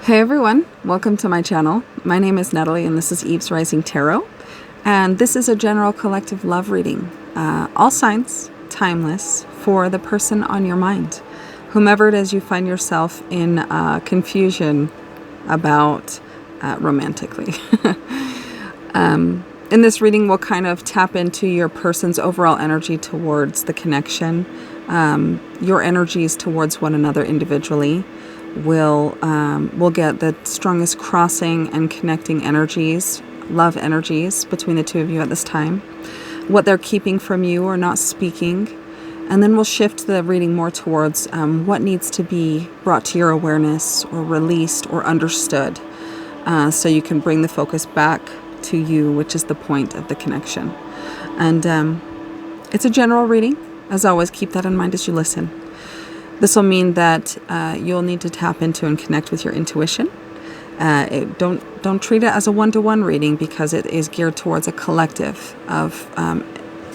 Hey everyone, welcome to my channel. My name is Natalie and this is Eve's Rising Tarot. And this is a general collective love reading. All signs, timeless, for the person on your mind. Whomever it is you find yourself in confusion about romantically. In this reading, we'll kind of tap into your person's overall energy towards the connection, your energies towards one another individually. We'll get the strongest crossing and connecting energies, love energies between the two of you at this time, what they're keeping from you or not speaking, and then we'll shift the reading more towards what needs to be brought to your awareness or released or understood, so you can bring the focus back to you, which is the point of the connection. And it's a general reading. As always, keep that in mind as you listen. This will mean that you'll need to tap into and connect with your intuition. Don't treat it as a one-to-one reading because it is geared towards a collective of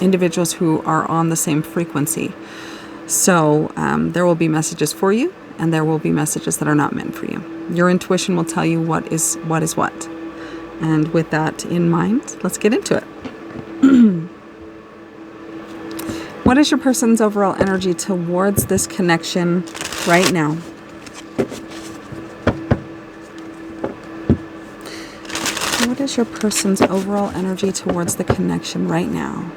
individuals who are on the same frequency. So there will be messages for you, and there will be messages that are not meant for you. Your intuition will tell you what is what. And with that in mind, let's get into it. What is your person's overall energy towards this connection right now? What is your person's overall energy towards the connection right now?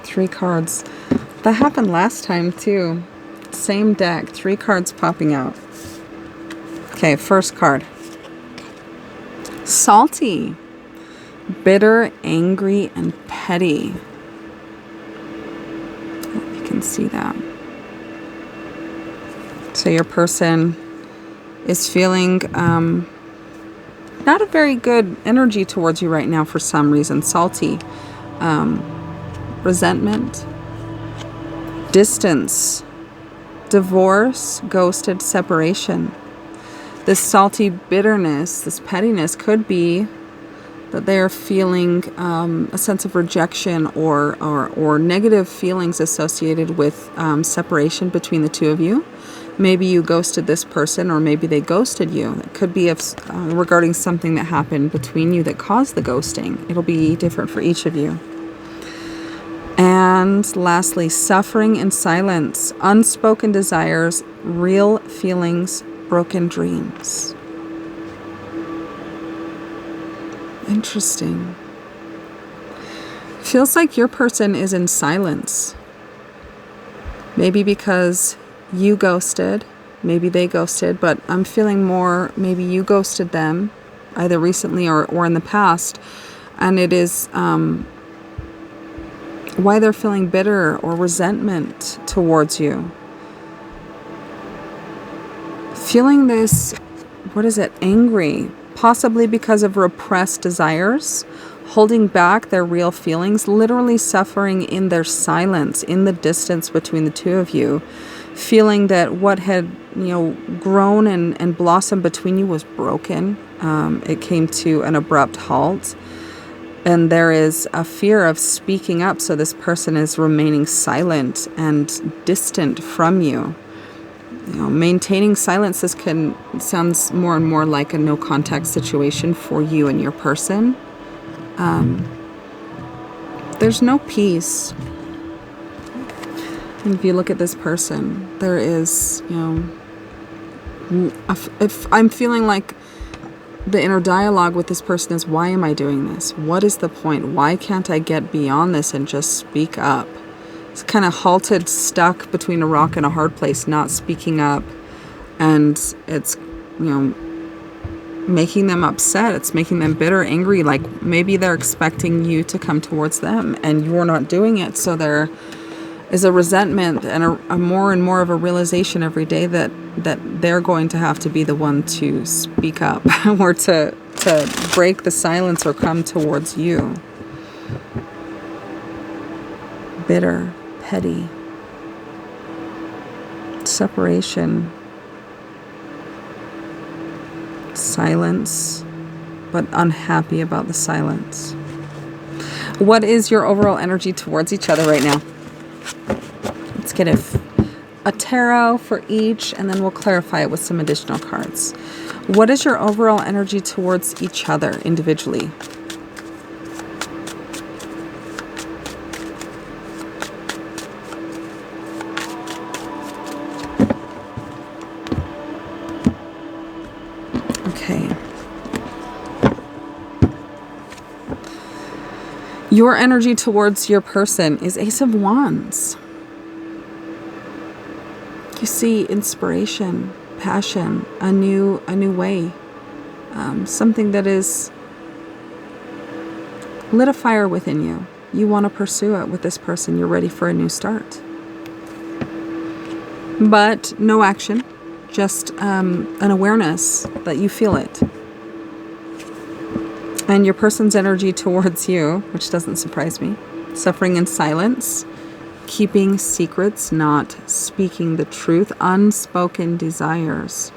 3 cards. That happened last time too. Same deck, 3 cards popping out. Okay, first card. Salty. Bitter, angry, and petty. I hope you can see that. So your person is feeling not a very good energy towards you right now for some reason. Salty, resentment, distance, divorce, ghosted, separation. This salty bitterness, this pettiness could be that they are feeling a sense of rejection or negative feelings associated with separation between the two of you. Maybe you ghosted this person, or maybe they ghosted you. It could be regarding something that happened between you that caused the ghosting. It'll be different for each of you. And lastly, suffering in silence, unspoken desires, real feelings, broken dreams. Interesting. Feels like your person is in silence. Maybe because you ghosted, maybe they ghosted, but I'm feeling more maybe you ghosted them either recently or in the past, and it is why they're feeling bitter or resentment towards you. Feeling this, what is it, angry, possibly because of repressed desires, holding back their real feelings, literally suffering in their silence, in the distance between the two of you, feeling that what had, grown and blossomed between you was broken. It came to an abrupt halt. And there is a fear of speaking up, so this person is remaining silent and distant from you. Maintaining silence, this sounds more and more like a no contact situation for you and your person. There's no peace. And if you look at this person, there is, if I'm feeling like the inner dialogue with this person is, why am I doing this? What is the point? Why can't I get beyond this and just speak up? It's kind of halted, stuck between a rock and a hard place, not speaking up. And it's, making them upset. It's making them bitter, angry. Like maybe they're expecting you to come towards them and you're not doing it. So there is a resentment and a more and more of a realization every day that they're going to have to be the one to speak up or to break the silence or come towards you. Bitter, petty, separation, silence, but unhappy about the silence. What is your overall energy towards each other right now? Let's get a a tarot for each, and then we'll clarify it with some additional cards. What is your overall energy towards each other individually? Okay. Your energy towards your person is Ace of Wands. You see inspiration, passion, a new way, something that is lit a fire within you. You want to pursue it with this person. You're ready for a new start. But no action, just an awareness that you feel it. And your person's energy towards you, which doesn't surprise me, suffering in silence, keeping secrets, not speaking the truth, unspoken desires,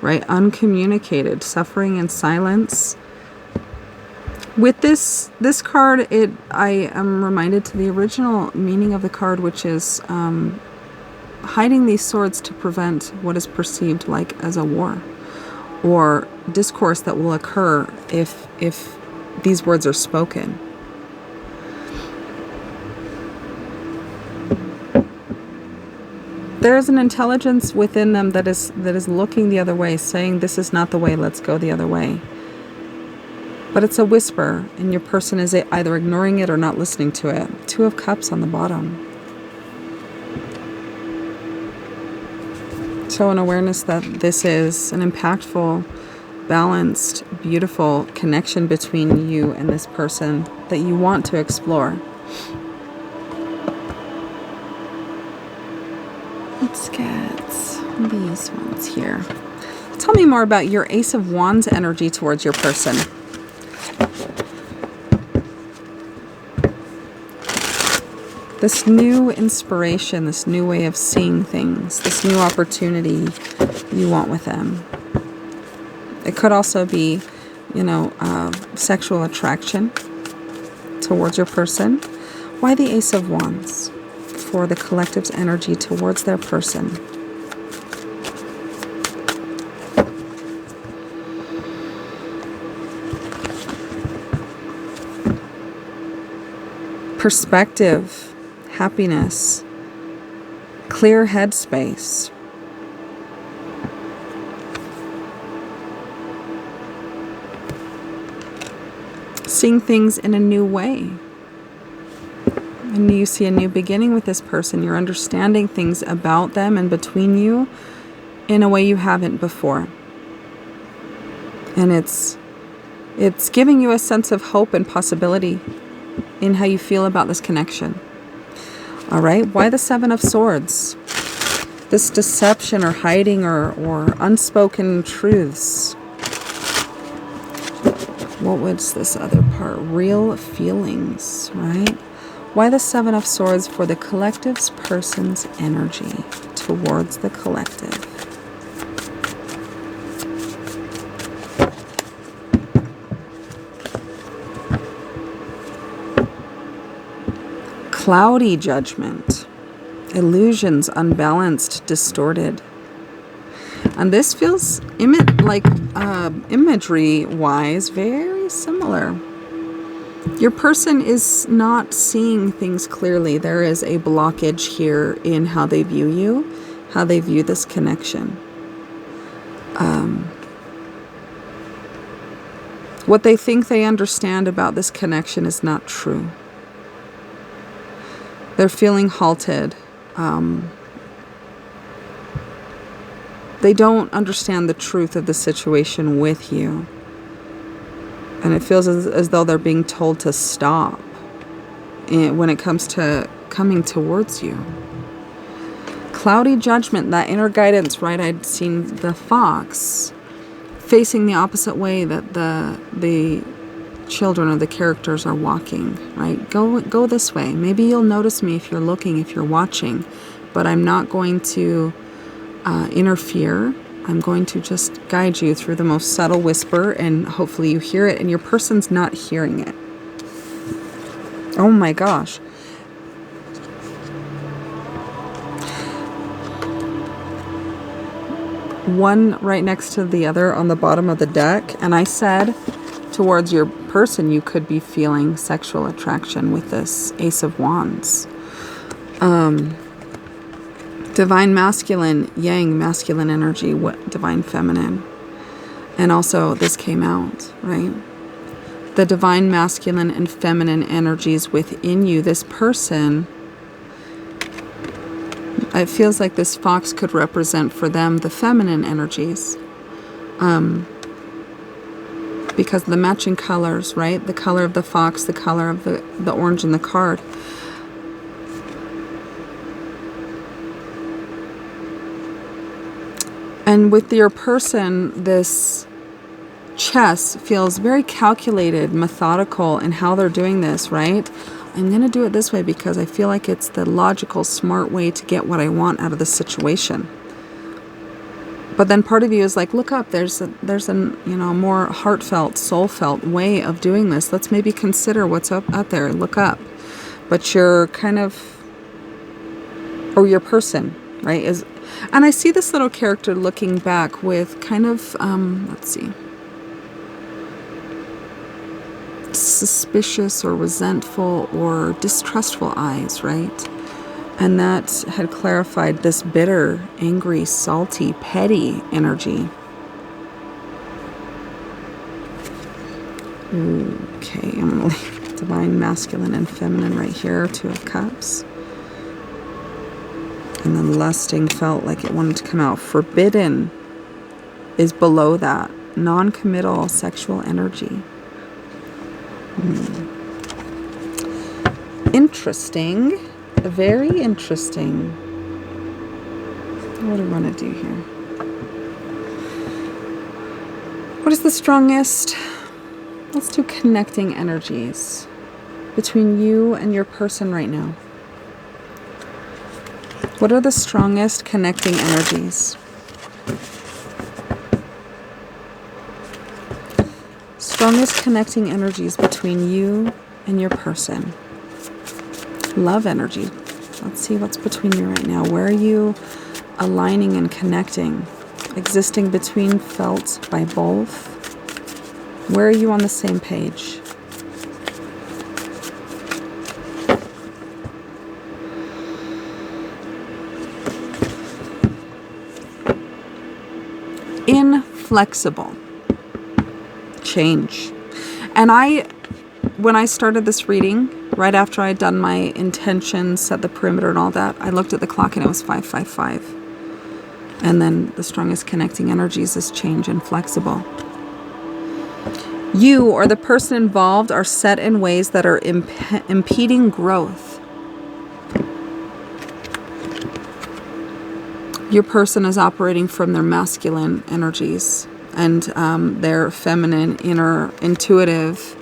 right? Uncommunicated, suffering in silence. With this card, I am reminded to the original meaning of the card, which is hiding these swords to prevent what is perceived like as a war, or discourse that will occur if these words are spoken. There is an intelligence within them that is looking the other way, saying, this is not the way, let's go the other way. But it's a whisper, and your person is either ignoring it or not listening to it. Two of Cups on the bottom. So an awareness that this is an impactful, balanced, beautiful connection between you and this person that you want to explore. Let's get these ones here. Tell me more about your Ace of Wands energy towards your person. This new inspiration, this new way of seeing things, this new opportunity you want with them. It could also be, sexual attraction towards your person. Why the Ace of Wands for the collective's energy towards their person? Perspective, happiness, clear headspace. Seeing things in a new way. And you see a new beginning with this person. You're understanding things about them and between you in a way you haven't before. And it's giving you a sense of hope and possibility in how you feel about this connection. All right, why the Seven of Swords? This deception or hiding or unspoken truths. What was this other part? Real feelings, right? Why the Seven of Swords for the collective's person's energy towards the collective? Cloudy judgment, illusions, unbalanced, distorted. And this feels imagery-wise very similar. Your person is not seeing things clearly. There is a blockage here in how they view you, how they view this connection. What they think they understand about this connection is not true. They're feeling halted. They don't understand the truth of the situation with you. And it feels as though they're being told to stop when it comes to coming towards you. Cloudy judgment, that inner guidance, right? I'd seen the fox facing the opposite way that the children or the characters are walking, right? Go this way. Maybe you'll notice me if you're looking, if you're watching, but I'm not going to interfere. I'm going to just guide you through the most subtle whisper, and hopefully you hear it and your person's not hearing it. Oh my gosh. one right next to the other on the bottom of the deck. And I said towards your person, you could be feeling sexual attraction with this Ace of Wands. Divine masculine, yang masculine energy, what divine feminine. And also this came out, right? The divine masculine and feminine energies within you. This person, it feels like this fox could represent for them the feminine energies. Because of the matching colors, right? The color of the fox, the color of the orange in the card. And with your person, this chess feels very calculated, methodical in how they're doing this, right? I'm going to do it this way because I feel like it's the logical, smart way to get what I want out of the situation. But then part of you is like, look up, there's a more heartfelt, soul-felt way of doing this. Let's maybe consider what's out there, look up. But you're kind of, or your person, right, is, and I see this little character looking back with kind of, let's see, suspicious or resentful or distrustful eyes, right? And that had clarified this bitter, angry, salty, petty energy. Okay, I'm going to leave divine masculine and feminine right here, Two of Cups. And then lusting felt like it wanted to come out. Forbidden is below that. Non-committal sexual energy. Interesting. Very interesting. What do I want to do here? What is the strongest? Let's do connecting energies between you and your person right now. What are the strongest connecting energies? Strongest connecting energies between you and your person. Love energy. Let's see what's between you right now. Where are you aligning and connecting? Existing between, felt by both. Where are you on the same page? Inflexible. Change. And when I started this reading, right after I'd done my intentions, set the perimeter and all that, I looked at the clock and it was 5:55. And then the strongest connecting energies is change and flexible. You or the person involved are set in ways that are impeding growth. Your person is operating from their masculine energies and their feminine, inner, intuitive,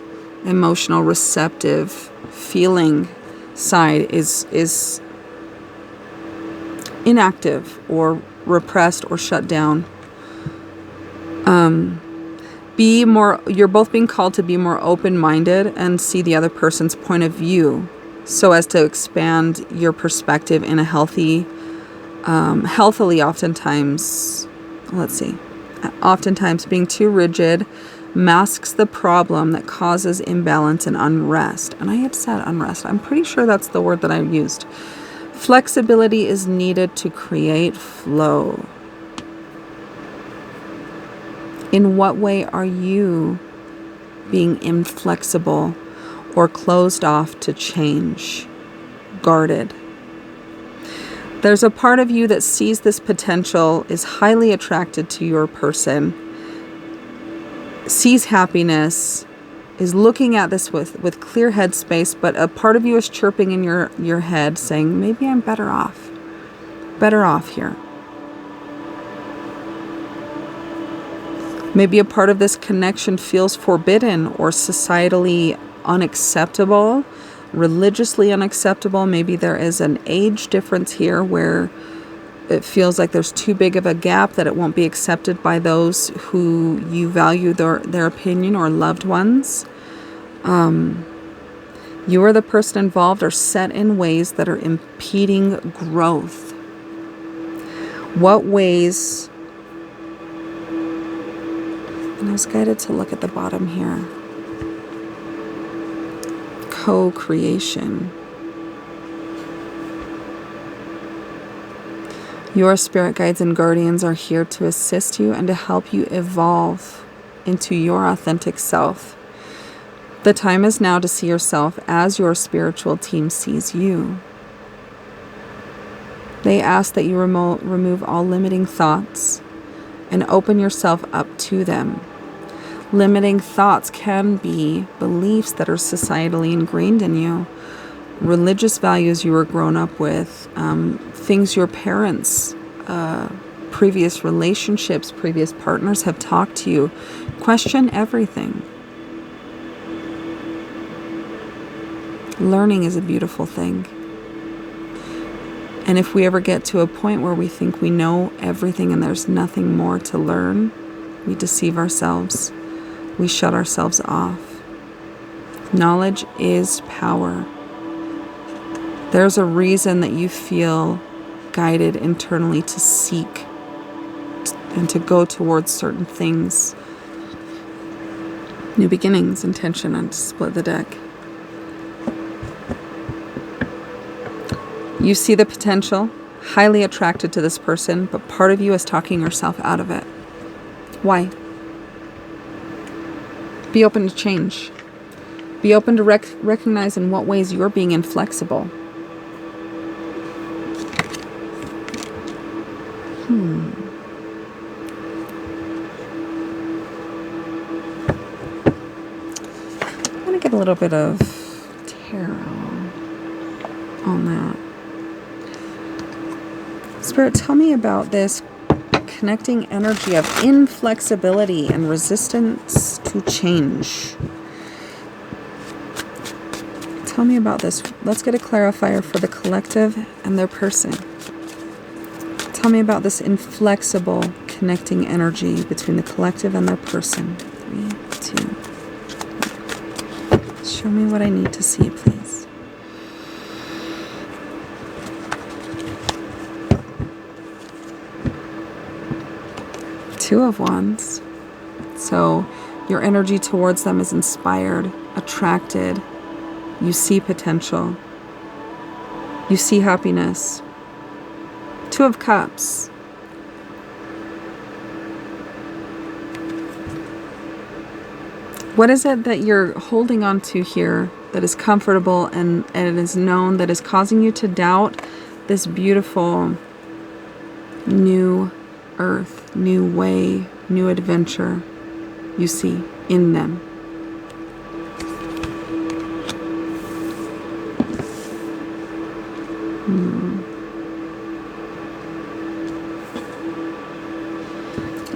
emotional, receptive, feeling side is inactive or repressed or shut down. You're both being called to be more open-minded and see the other person's point of view so as to expand your perspective in a healthily oftentimes being too rigid masks the problem that causes imbalance and unrest. And I had said unrest. I'm pretty sure that's the word that I used. Flexibility is needed to create flow. In what way are you being inflexible or closed off to change? Guarded. There's a part of you that sees this potential, is highly attracted to your person, sees happiness, is looking at this with clear headspace, but a part of you is chirping in your head saying, maybe I'm better off here. Maybe a part of this connection feels forbidden or societally unacceptable, religiously unacceptable. Maybe there is an age difference here where it feels like there's too big of a gap that it won't be accepted by those who you value their opinion or loved ones. You or the person involved are set in ways that are impeding growth. What ways And I was guided to look at the bottom here. Co-creation. Your spirit guides and guardians are here to assist you and to help you evolve into your authentic self. The time is now to see yourself as your spiritual team sees you. They ask that you remove all limiting thoughts and open yourself up to them. Limiting thoughts can be beliefs that are societally ingrained in you, religious values you were grown up with, things your parents, previous relationships, previous partners have talked to you. Question everything. Learning is a beautiful thing. And if we ever get to a point where we think we know everything and there's nothing more to learn, we deceive ourselves. We shut ourselves off. Knowledge is power. There's a reason that you feel guided internally to seek and to go towards certain things. New beginnings, intention, and to split the deck. You see the potential, highly attracted to this person, but part of you is talking yourself out of it. Why? Be open to change. Be open to recognize in what ways you're being inflexible. I'm going to get a little bit of tarot on that. Spirit, tell me about this connecting energy of inflexibility and resistance to change. Tell me about this. Let's get a clarifier for the collective and their person. Tell me about this inflexible connecting energy between the collective and their person. 3, 2, 1. Show me what I need to see, please. Two of Wands. So your energy towards them is inspired, attracted. You see potential. You see happiness. Two of Cups. What is it that you're holding on to here that is comfortable and it is known that is causing you to doubt this beautiful new earth, new way, new adventure you see in them?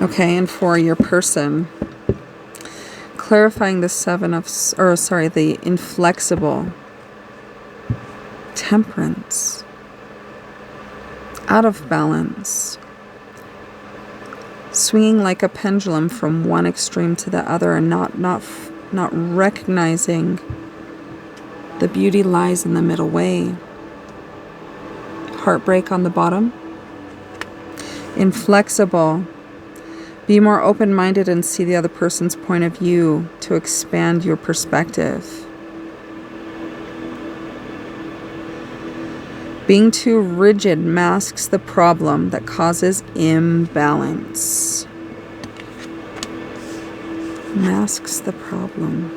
Okay, and for your person, clarifying the the inflexible, temperance, out of balance, swinging like a pendulum from one extreme to the other, and not recognizing the beauty lies in the middle way. Heartbreak on the bottom. Inflexible. Be more open-minded and see the other person's point of view to expand your perspective. Being too rigid masks the problem that causes imbalance. Masks the problem.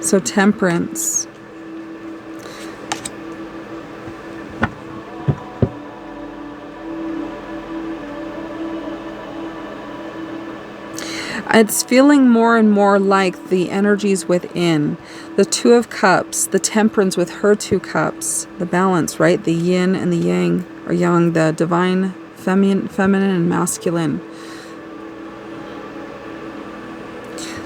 So temperance. It's feeling more and more like the energies within. The Two of Cups, the temperance with her 2 cups, the balance, right? The yin and the yang, or yang, the divine, feminine and masculine.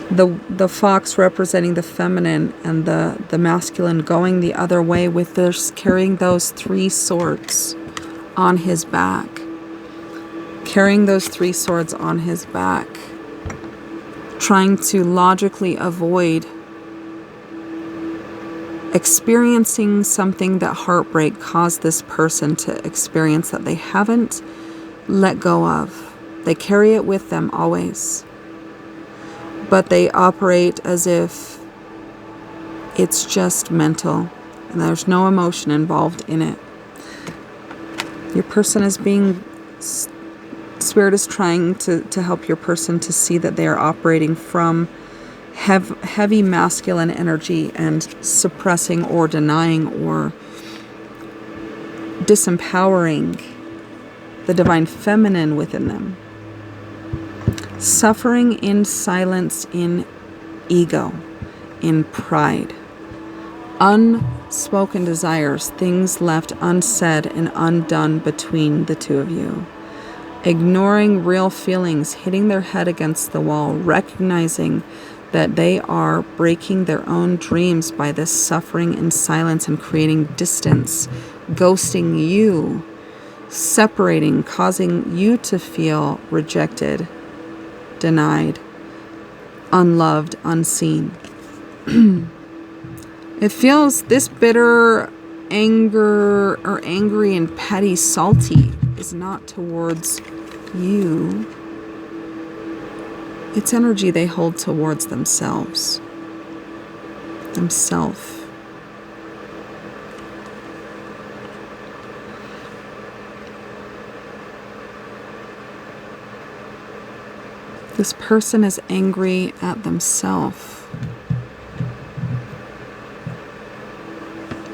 The fox representing the feminine and the masculine going the other way with this, carrying those 3 swords on his back. Carrying those 3 swords on his back. Trying to logically avoid experiencing something that heartbreak caused this person to experience that they haven't let go of. They carry it with them always. but they operate as if it's just mental and there's no emotion involved in it. Your person is Spirit is trying to help your person to see that they are operating from heavy masculine energy and suppressing or denying or disempowering the divine feminine within them. Suffering in silence, in ego, in pride. Unspoken desires, things left unsaid and undone between the two of you. Ignoring real feelings, hitting their head against the wall, recognizing that they are breaking their own dreams by this suffering in silence and creating distance, ghosting you, separating, causing you to feel rejected, denied, unloved, unseen. It feels this bitter anger or angry and petty, salty is not towards you. It's energy they hold towards themselves. This person is angry at themselves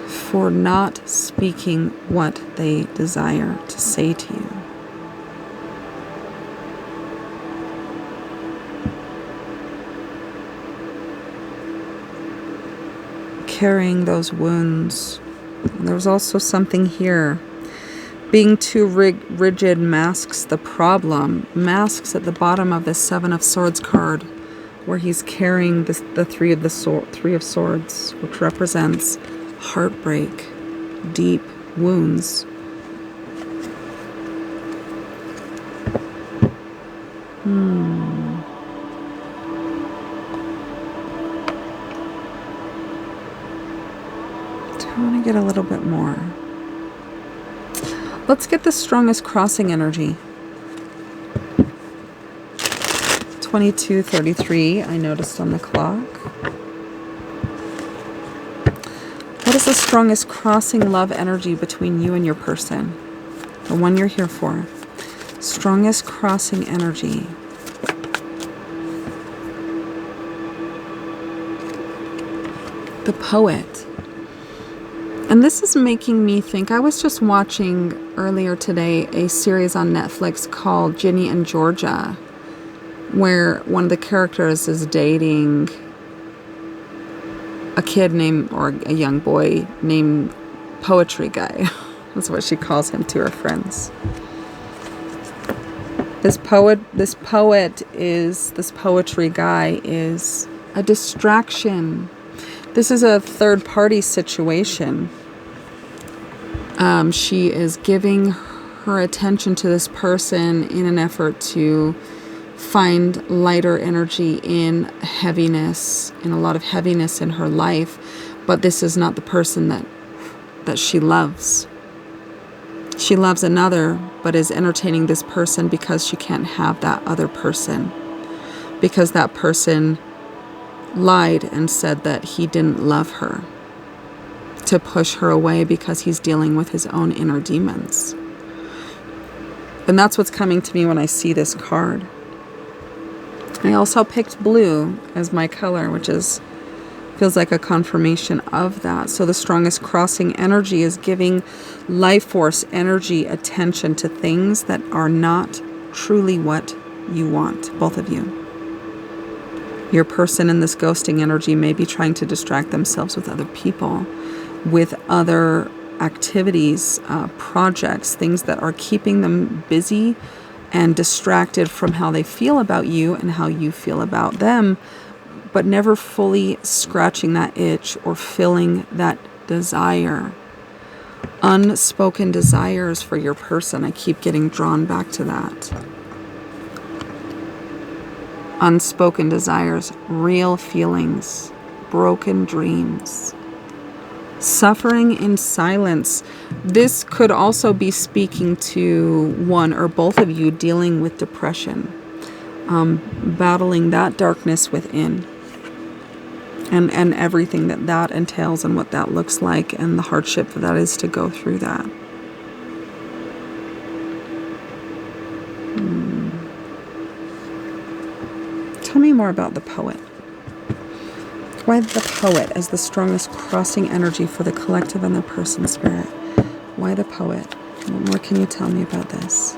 for not speaking what they desire to say to you. Carrying those wounds. There's also something here. Being too rigid masks the problem. Masks at the bottom of the Seven of Swords card, where he's carrying the Three of Swords, which represents heartbreak, deep wounds. I want to get a little bit more. Let's get the strongest crossing energy. 22:33, I noticed on the clock. What is the strongest crossing love energy between you and your person? The one you're here for. Strongest crossing energy. The Poet. And this is making me think, I was just watching earlier today a series on Netflix called Ginny and Georgia, where one of the characters is dating a kid named, or a young boy named Poetry Guy. That's what she calls him to her friends. This poetry guy is a distraction. This is a third party situation. She is giving her attention to this person in an effort to find lighter energy in heaviness, in a lot of heaviness in her life. But this is not the person that she loves. She loves another, but is entertaining this person because she can't have that other person. Because that person lied and said that he didn't love her, to push her away because he's dealing with his own inner demons. And that's what's coming to me when I see this card. I also picked blue as my color, which feels like a confirmation of that. So the strongest crossing energy is giving life force, energy, attention to things that are not truly what you want, both of you. Your person in this ghosting energy may be trying to distract themselves with other people, with other activities, projects, things that are keeping them busy and distracted from how they feel about you and how you feel about them, but never fully scratching that itch or filling that desire. Unspoken desires for your person. I keep getting drawn back to that. Unspoken desires, real feelings, broken dreams. Suffering in silence. This could also be speaking to one or both of you dealing with depression. battling that darkness within, and everything that entails and what that looks like, and the hardship that is to go through that. Tell me more about the poet. Why the poet as the strongest crossing energy for the collective and the person spirit? Why the poet? What more can you tell me about this?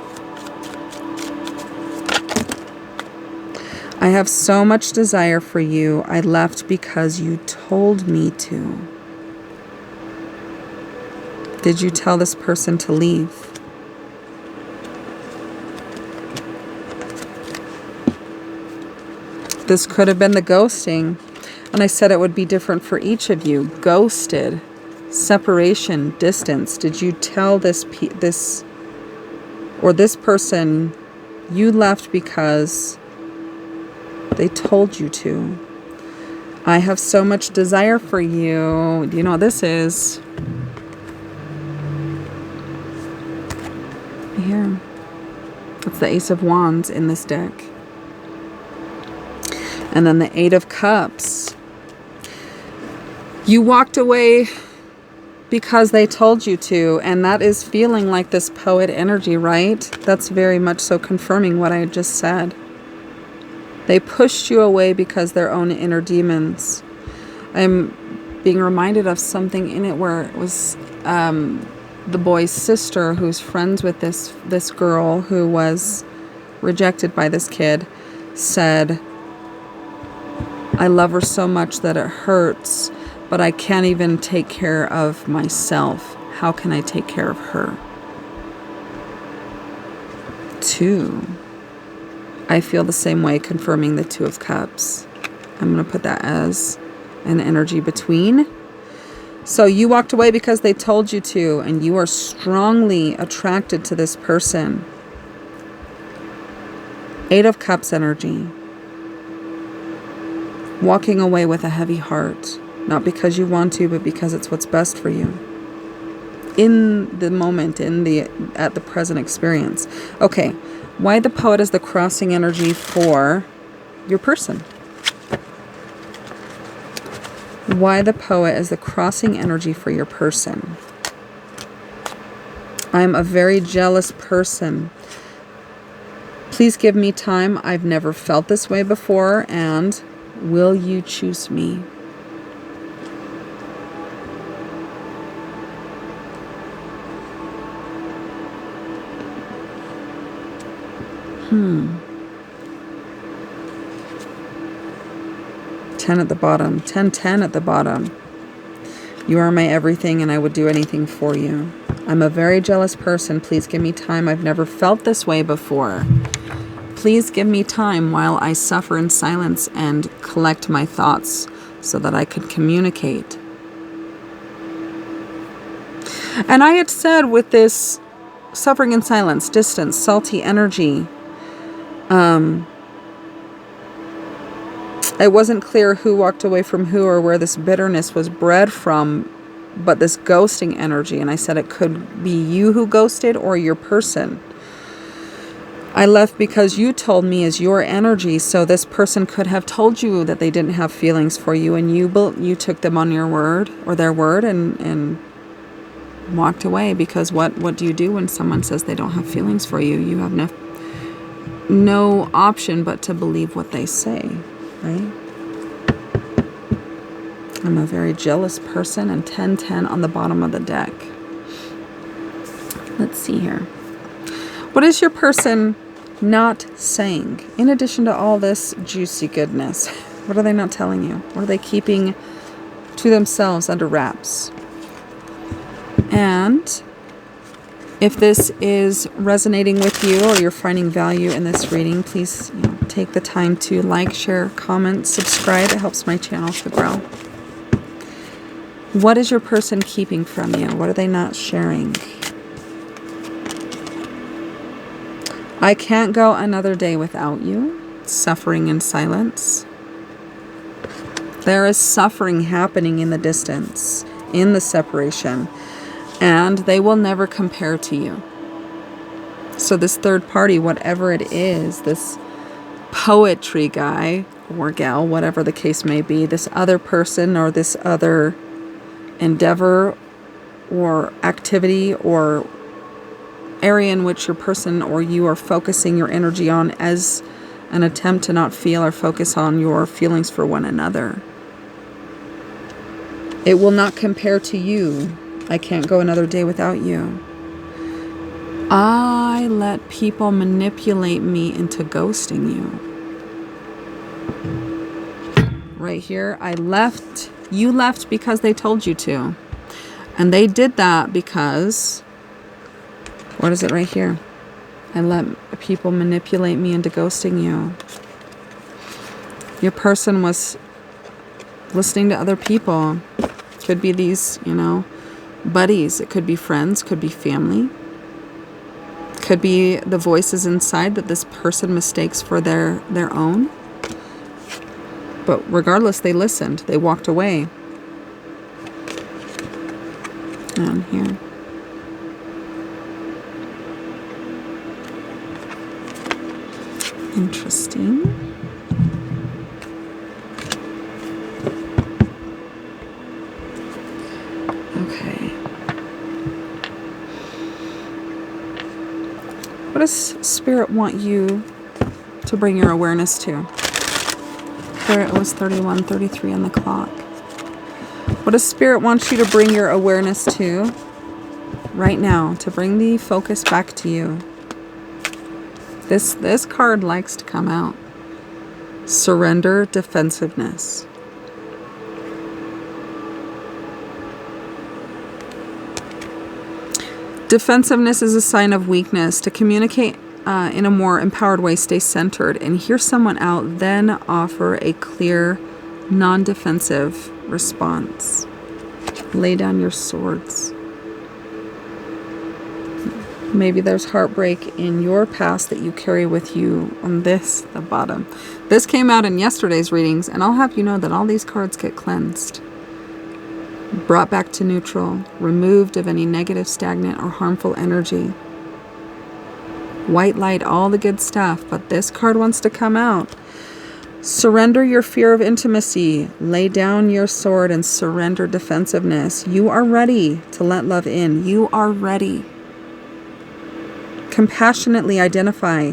I have so much desire for you. I left because you told me to. Did you tell this person to leave? This could have been the ghosting. And I said it would be different for each of you. Ghosted, separation, distance. Did you tell this person you left because they told you to? I have so much desire for you. Do you know what this is? Here. It's the Ace of Wands in this deck. And then the Eight of Cups. You walked away because they told you to, and that is feeling like this poet energy, right? That's very much so confirming what I just said. They pushed you away because their own inner demons. I'm being reminded of something in it where it was the boy's sister who's friends with this girl who was rejected by this kid said, I love her so much that it hurts, but I can't even take care of myself. How can I take care of her? 2. I feel the same way, confirming the Two of Cups. I'm going to put that as an energy between. So you walked away because they told you to, and you are strongly attracted to this person. 8 of Cups energy. Walking away with a heavy heart. Not because you want to, but because it's what's best for you. In the moment, at the present experience. Okay, why the poet is the crossing energy for your person? Why the poet is the crossing energy for your person? I'm a very jealous person. Please give me time. I've never felt this way before, and will you choose me? Ten at the bottom. 10 at the bottom. You are my everything and I would do anything for you. I'm a very jealous person. Please give me time. I've never felt this way before. Please give me time while I suffer in silence and collect my thoughts so that I could communicate. And I had said with this suffering in silence, distance, salty energy, it wasn't clear who walked away from who or where this bitterness was bred from, but this ghosting energy. And I said it could be you who ghosted or your person. I left because you told me is your energy, so this person could have told you that they didn't have feelings for you, and you took them on your word or their word and walked away. Because what do you do when someone says they don't have feelings for you? You have no option but to believe what they say, right? I'm a very jealous person, and 10 on the bottom of the deck. Let's see here. What is your person not saying? In addition to all this juicy goodness, what are they not telling you? What are they keeping to themselves under wraps? And if this is resonating with you or you're finding value in this reading, please take the time to like, share, comment, subscribe. It helps my channel to grow. What is your person keeping from you? What are they not sharing? I can't go another day without you. Suffering in silence. There is suffering happening in the distance, in the separation, and they will never compare to you. So this third party, whatever it is, this poetry guy or gal, whatever the case may be, this other person or this other endeavor or activity or area in which your person or you are focusing your energy on as an attempt to not feel or focus on your feelings for one another. It will not compare to you. I can't go another day without you. I let people manipulate me into ghosting you. Right here, you left because they told you to. And they did that because, what is it right here? I let people manipulate me into ghosting you. Your person was listening to other people. Could be these, buddies. It could be friends, could be family. Could be the voices inside that this person mistakes for their own. But regardless, they listened. They walked away. And here. Interesting. Okay. What does Spirit want you to bring your awareness to? There it was 31:33 on the clock. What does Spirit want you to bring your awareness to right now, to bring the focus back to you? This card likes to come out. Surrender, defensiveness. Defensiveness is a sign of weakness. To communicate in a more empowered way, stay centered and hear someone out, then offer a clear, non-defensive response. Lay down your swords. Maybe there's heartbreak in your past that you carry with you on the bottom. This came out in yesterday's readings, and I'll have you know that all these cards get cleansed. Brought back to neutral, removed of any negative, stagnant, or harmful energy. White light, all the good stuff, but this card wants to come out. Surrender your fear of intimacy. Lay down your sword and surrender defensiveness. You are ready to let love in. You are ready. Compassionately identify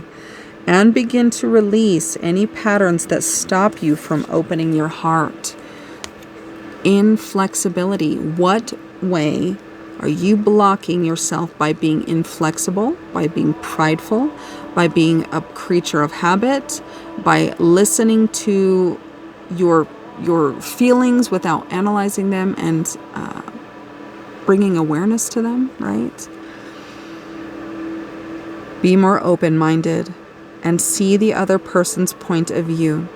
and begin to release any patterns that stop you from opening your heart. Inflexibility. What way are you blocking yourself by being inflexible, by being prideful, by being a creature of habit, by listening to your feelings without analyzing them and bringing awareness to them, right? Be more open-minded and see the other person's point of view.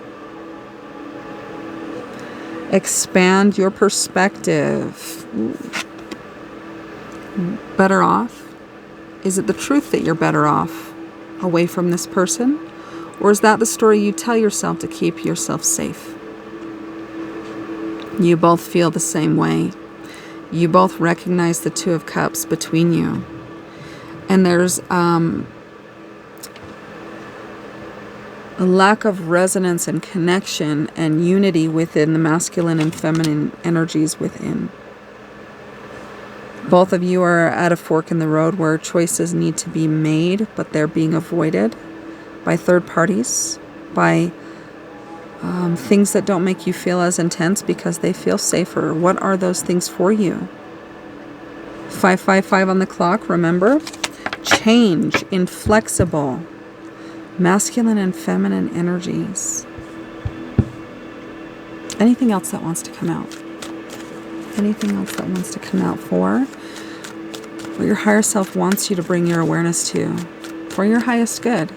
Expand your perspective. Better off? Is it the truth that you're better off away from this person? Or is that the story you tell yourself to keep yourself safe? You both feel the same way. You both recognize the Two of Cups between you. And there's a lack of resonance and connection and unity within the masculine and feminine energies within. Both of you are at a fork in the road where choices need to be made, but they're being avoided by third parties, by things that don't make you feel as intense because they feel safer. What are those things for you? 555 on the clock, remember? Change, inflexible, masculine and feminine energies. Anything else that wants to come out? Anything else that wants to come out for what your higher self wants you to bring your awareness to for your highest good?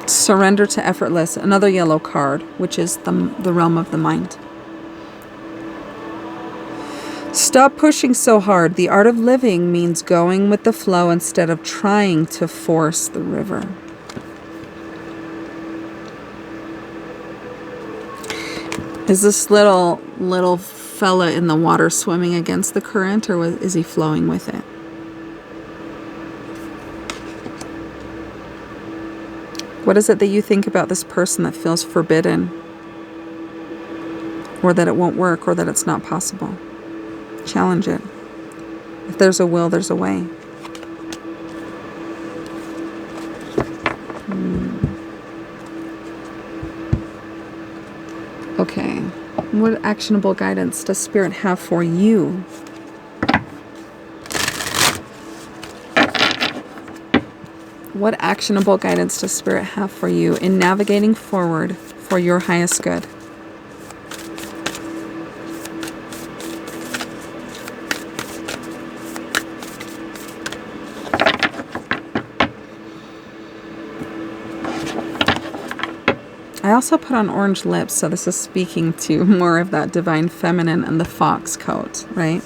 Surrender to effortless, another yellow card, which is the realm of the mind. Stop pushing so hard. The art of living means going with the flow instead of trying to force the river. Is this little fella in the water swimming against the current, or is he flowing with it? What is it that you think about this person that feels forbidden, or that it won't work, or that it's not possible? Challenge it. If there's a will, there's a way. Okay. What actionable guidance does Spirit have for you? What actionable guidance does Spirit have for you in navigating forward for your highest good? I also put on orange lips, so this is speaking to more of that divine feminine and the fox coat, right?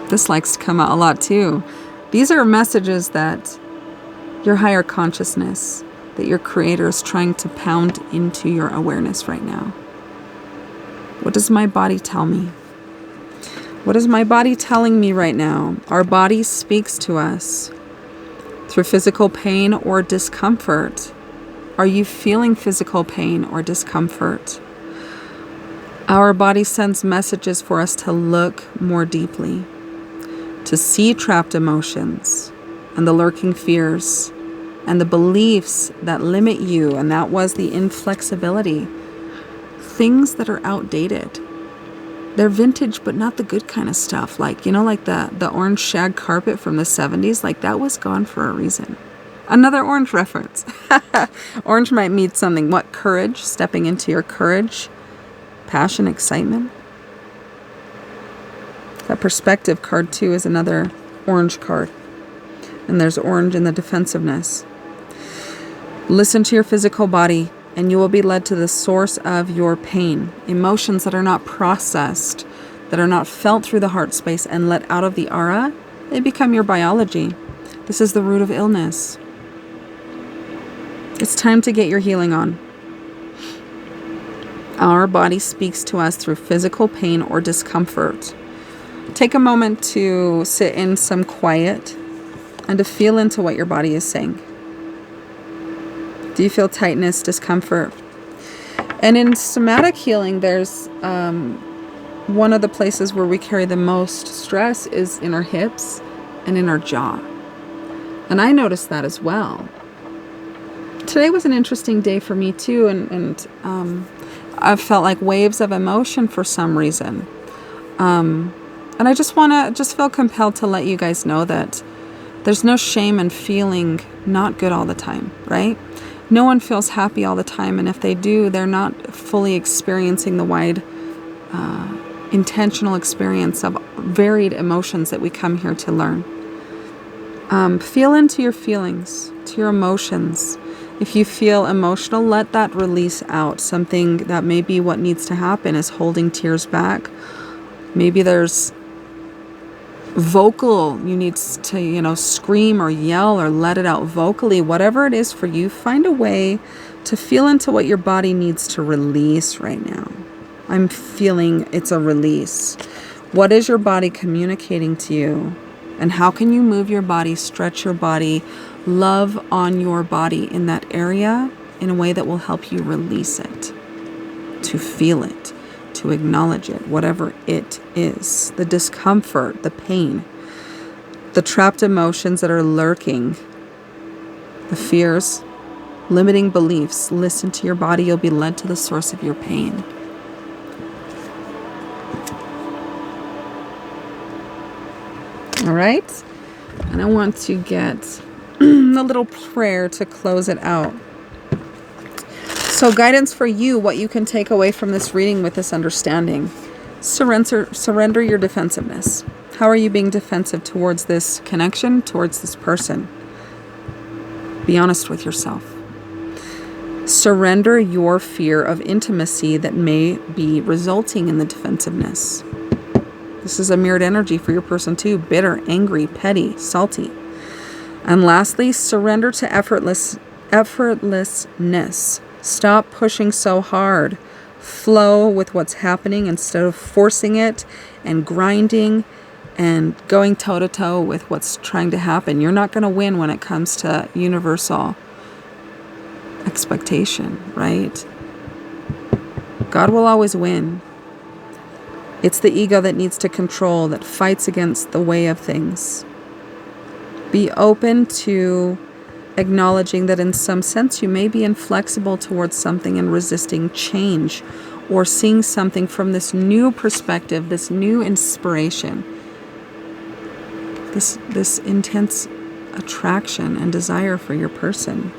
This likes to come out a lot too. These are messages that your higher consciousness, that your creator is trying to pound into your awareness right now. What does my body tell me? What is my body telling me right now? Our body speaks to us through physical pain or discomfort. Are you feeling physical pain or discomfort? Our body sends messages for us to look more deeply, to see trapped emotions and the lurking fears and the beliefs that limit you, and that was the inflexibility. Things that are outdated. They're vintage, but not the good kind of stuff. Like, like the orange shag carpet from the 70s, like that was gone for a reason. Another orange reference. Orange might mean something. What? Courage, stepping into your courage, passion, excitement. That perspective card too is another orange card. And there's orange in the defensiveness. Listen to your physical body, and you will be led to the source of your pain. Emotions that are not processed, that are not felt through the heart space and let out of the aura, they become your biology. This is the root of illness. It's time to get your healing on. Our body speaks to us through physical pain or discomfort. Take a moment to sit in some quiet and to feel into what your body is saying. Do you feel tightness, discomfort? And in somatic healing, there's one of the places where we carry the most stress is in our hips and in our jaw. And I noticed that as well. Today was an interesting day for me too, and I felt like waves of emotion for some reason. And I just feel compelled to let you guys know that there's no shame in feeling not good all the time, right? No one feels happy all the time, and if they do, they're not fully experiencing the wide, intentional experience of varied emotions that we come here to learn. Feel into your feelings, to your emotions. If you feel emotional, let that release out. Something that may be what needs to happen is holding tears back. Maybe there's vocal, you need to, scream or yell or let it out vocally. Whatever it is for you, find a way to feel into what your body needs to release right now. I'm feeling it's a release. What is your body communicating to you? And how can you move your body, stretch your body, love on your body in that area in a way that will help you release it, to feel it, to acknowledge it, whatever it is, the discomfort, the pain, the trapped emotions that are lurking, the fears, limiting beliefs. Listen to your body. You'll be led to the source of your pain. All right. And I want to get a little prayer to close it out. So guidance for you, what you can take away from this reading with this understanding. Surrender your defensiveness. How are you being defensive towards this connection, towards this person? Be honest with yourself. Surrender your fear of intimacy that may be resulting in the defensiveness. This is a mirrored energy for your person too. Bitter, angry, petty, salty. And lastly, surrender to effortlessness. Stop pushing so hard. Flow with what's happening instead of forcing it and grinding and going toe-to-toe with what's trying to happen. You're not going to win when it comes to universal expectation, right? God will always win. It's the ego that needs to control, that fights against the way of things. Be open to acknowledging that in some sense you may be inflexible towards something and resisting change, or seeing something from this new perspective, this new inspiration, this intense attraction and desire for your person.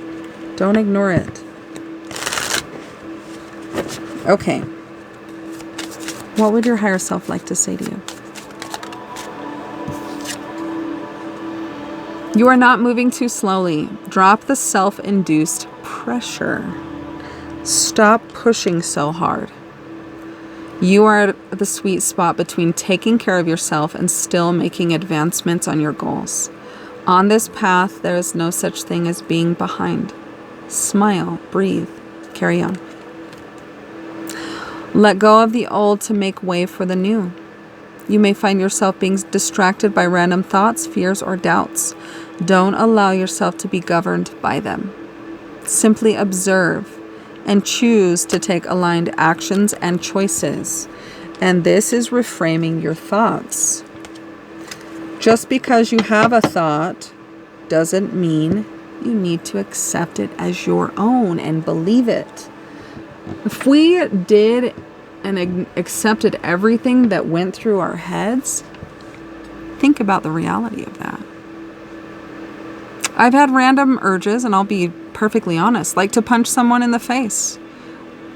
Don't ignore it. Okay. What would your higher self like to say to you? You are not moving too slowly. Drop the self-induced pressure. Stop pushing so hard. You are at the sweet spot between taking care of yourself and still making advancements on your goals. On this path, there is no such thing as being behind. Smile, breathe, carry on. Let go of the old to make way for the new. You may find yourself being distracted by random thoughts, fears, or doubts. Don't allow yourself to be governed by them. Simply observe and choose to take aligned actions and choices. And this is reframing your thoughts. Just because you have a thought doesn't mean you need to accept it as your own and believe it. If we did and accepted everything that went through our heads, think about the reality of that. I've had random urges, and I'll be perfectly honest, like to punch someone in the face.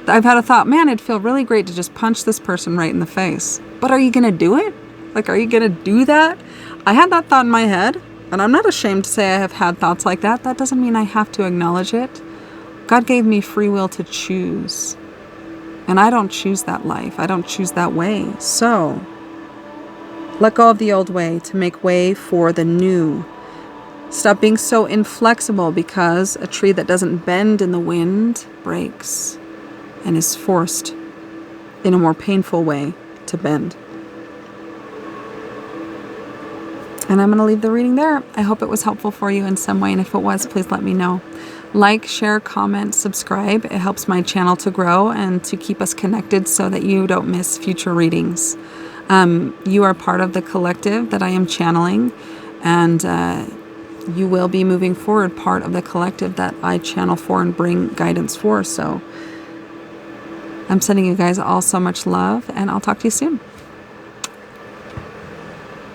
I've had a thought, man, it'd feel really great to just punch this person right in the face. But are you going to do it? Like, are you going to do that? I had that thought in my head, and I'm not ashamed to say I have had thoughts like that. That doesn't mean I have to acknowledge it. God gave me free will to choose. And I don't choose that life. I don't choose that way. So, let go of the old way to make way for the new. Stop being so inflexible, because a tree that doesn't bend in the wind breaks and is forced in a more painful way to bend. And I'm going to leave the reading there. I hope it was helpful for you in some way. And if it was, please let me know. Like, share, comment, subscribe. It helps my channel to grow and to keep us connected so that you don't miss future readings. You are part of the collective that I am channeling, and you will be moving forward part of the collective that I channel for and bring guidance for. So I'm sending you guys all so much love, and I'll talk to you soon.